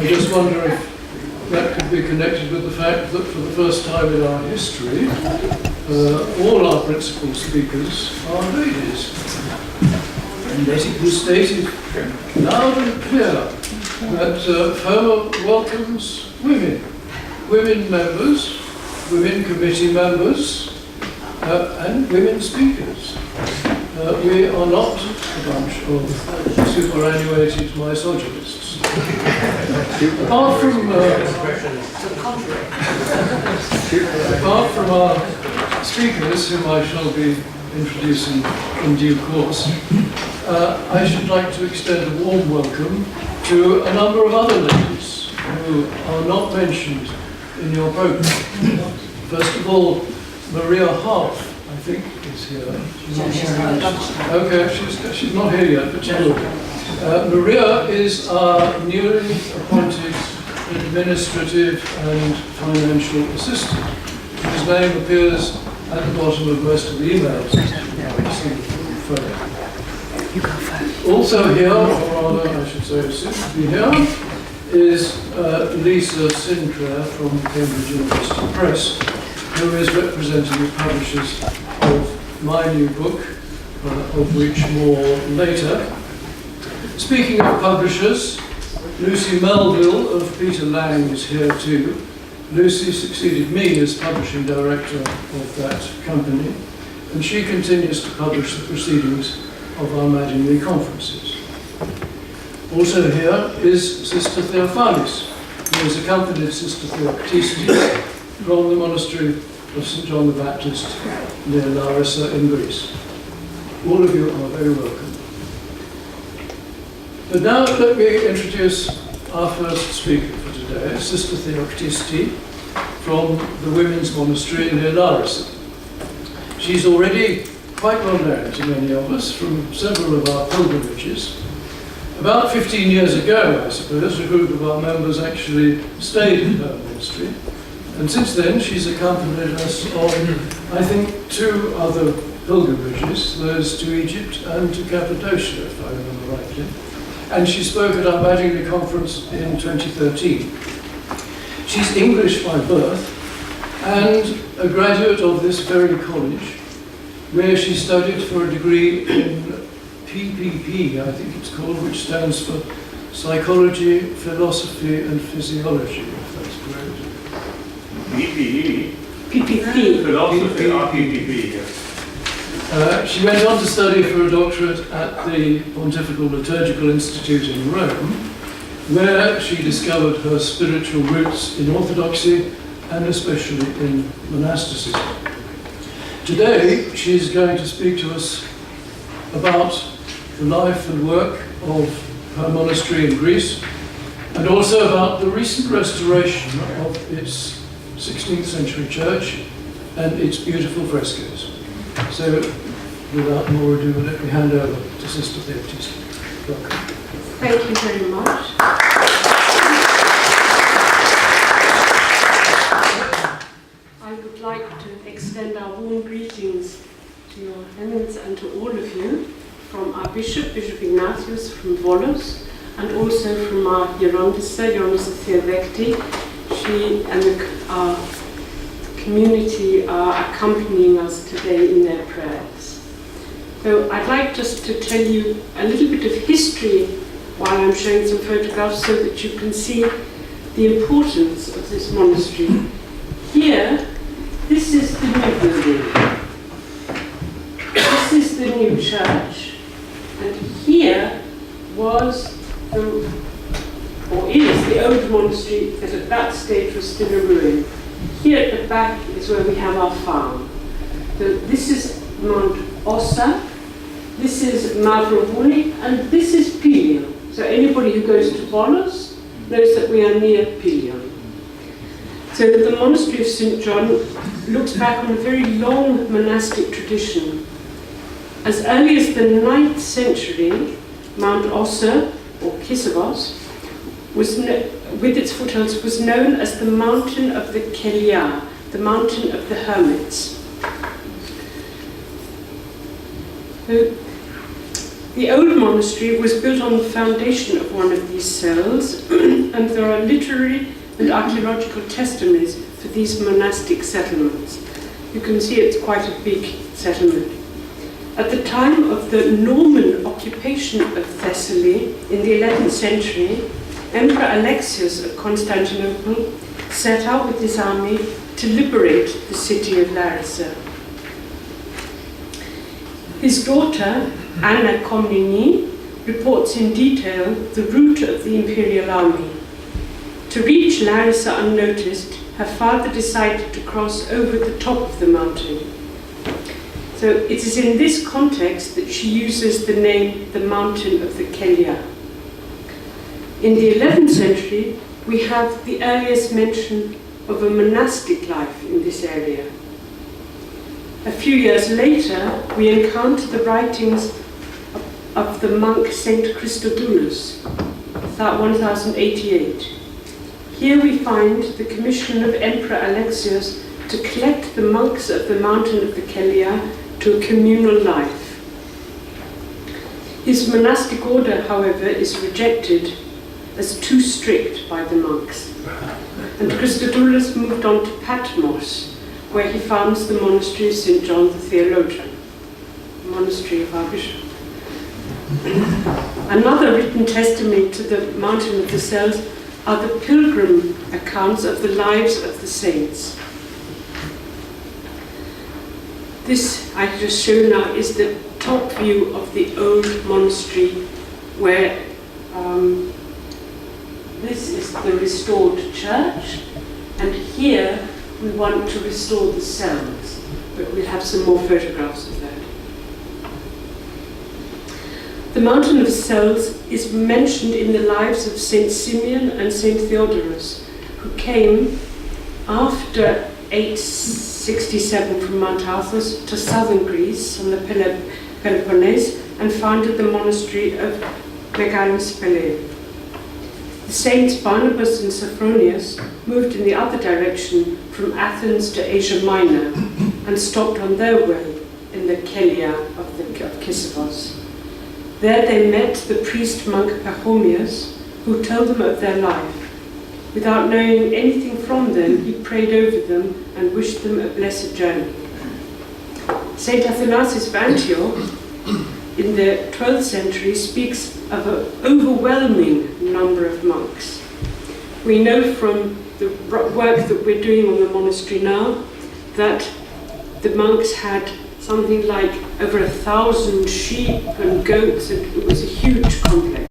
I just wonder if that could be connected with the fact that for the first time in our history, all our principal speakers are ladies. And let it be stated loud and clear that FoMA welcomes women members, women committee members, and women speakers. We are not a bunch of superannuated misogynists. Apart from our speakers, whom I shall be introducing in due course, I should like to extend a warm welcome to a number of other ladies who are not mentioned in your program. First of all, Maria Half, I think, is here. Okay, she's not here yet, but she will. Maria is our newly appointed administrative and financial assistant, whose name appears at the bottom of most of the emails. You go first. Also here, or rather, I should say, soon to be here, is Lisa Sinclair from Cambridge University Press, who is representing the publishers of my new book, of which more later. Speaking of publishers, Lucy Melville of Peter Lang is here too. Lucy succeeded me as publishing director of that company, and she continues to publish the proceedings of our Mattingly conferences. Also here is Sister Theophanis, who has accompanied Sister Theoctiste from the monastery of St. John the Baptist near Larissa in Greece. All of you are very welcome. But now let me introduce our first speaker for today, Sister Theoctiste from the Women's Monastery near Larissa. She's already quite well known to many of us from several of our pilgrimages. About 15 years ago, I suppose, a group of our members actually stayed in her monastery, and since then she's accompanied us on, I think, 2 other pilgrimages, those to Egypt and to Cappadocia, if I remember rightly. And she spoke at our Mattingly conference in 2013. She's English by birth and a graduate of this very college, where she studied for a degree in PPP, I think it's called, which stands for Psychology, Philosophy and Physiology, if that's correct. PPE? PPP. Philosophy, PPP, yes. She went on to study for a doctorate at the Pontifical Liturgical Institute in Rome, where she discovered her spiritual roots in orthodoxy and especially in monasticism. Today, she's going to speak to us about the life and work of her monastery in Greece, and also about the recent restoration of its 16th century church and its beautiful frescoes. So, without more ado, let me hand over to Sister Theoctiste. Welcome. Thank you very much. I would like to extend our warm greetings to your eminence and to all of you, from our Bishop Ignatius from Volos, and also from our Hieronyssa Theodekti. She and our community are accompanying us today in their prayers. So I'd like just to tell you a little bit of history while I'm showing some photographs so that you can see the importance of this monastery. Here, this is the new building. This is the new church. And here was is the old monastery that at that stage was still a ruin. Here at the back is where we have our farm. So this is Mount Ossa, this is Mavrovuni, and this is Pilion. So anybody who goes to Volos knows that we are near Pilion. So the monastery of St. John looks back on a very long monastic tradition. As early as the 9th century, Mount Ossa, or Kisavos, with its foothills, was known as the Mountain of the Kelia, the Mountain of the Hermits. The old monastery was built on the foundation of one of these cells, and there are literary and archaeological testimonies for these monastic settlements. You can see it's quite a big settlement. At the time of the Norman occupation of Thessaly in the 11th century, Emperor Alexius of Constantinople set out with his army to liberate the city of Larissa. His daughter, Anna Komnene, reports in detail the route of the imperial army. To reach Larissa unnoticed, her father decided to cross over the top of the mountain. So it is in this context that she uses the name the Mountain of the Kelia. In the 11th century, we have the earliest mention of a monastic life in this area. A few years later, we encounter the writings of the monk Saint Christodulus, about 1088. Here we find the commission of Emperor Alexius to collect the monks of the Mountain of the Kelia to a communal life. His monastic order, however, is rejected as too strict by the monks. And Christodulus moved on to Patmos, where he founds the monastery of St. John the Theologian, the monastery of our bishop. Another written testimony to the Mountain of the Cells are the pilgrim accounts of the lives of the saints. This I just show now is the top view of the old monastery, where this is the restored church, and here we want to restore the cells, but we'll have some more photographs of that. The Mountain of Cells is mentioned in the lives of Saint Simeon and Saint Theodorus, who came after 867 from Mount Athos to southern Greece on the Peloponnese and founded the monastery of Megalis Pelea. The saints Barnabas and Sophronius moved in the other direction from Athens to Asia Minor and stopped on their way in the Kelia of Kisivos. There they met the priest-monk Pachomius, who told them of their life. Without knowing anything from them, he prayed over them and wished them a blessed journey. Saint Athanasius of Antioch, in the 12th century, speaks of an overwhelming number of monks. We know from the work that we're doing on the monastery now that the monks had something like over 1,000 sheep and goats, and it was a huge complex.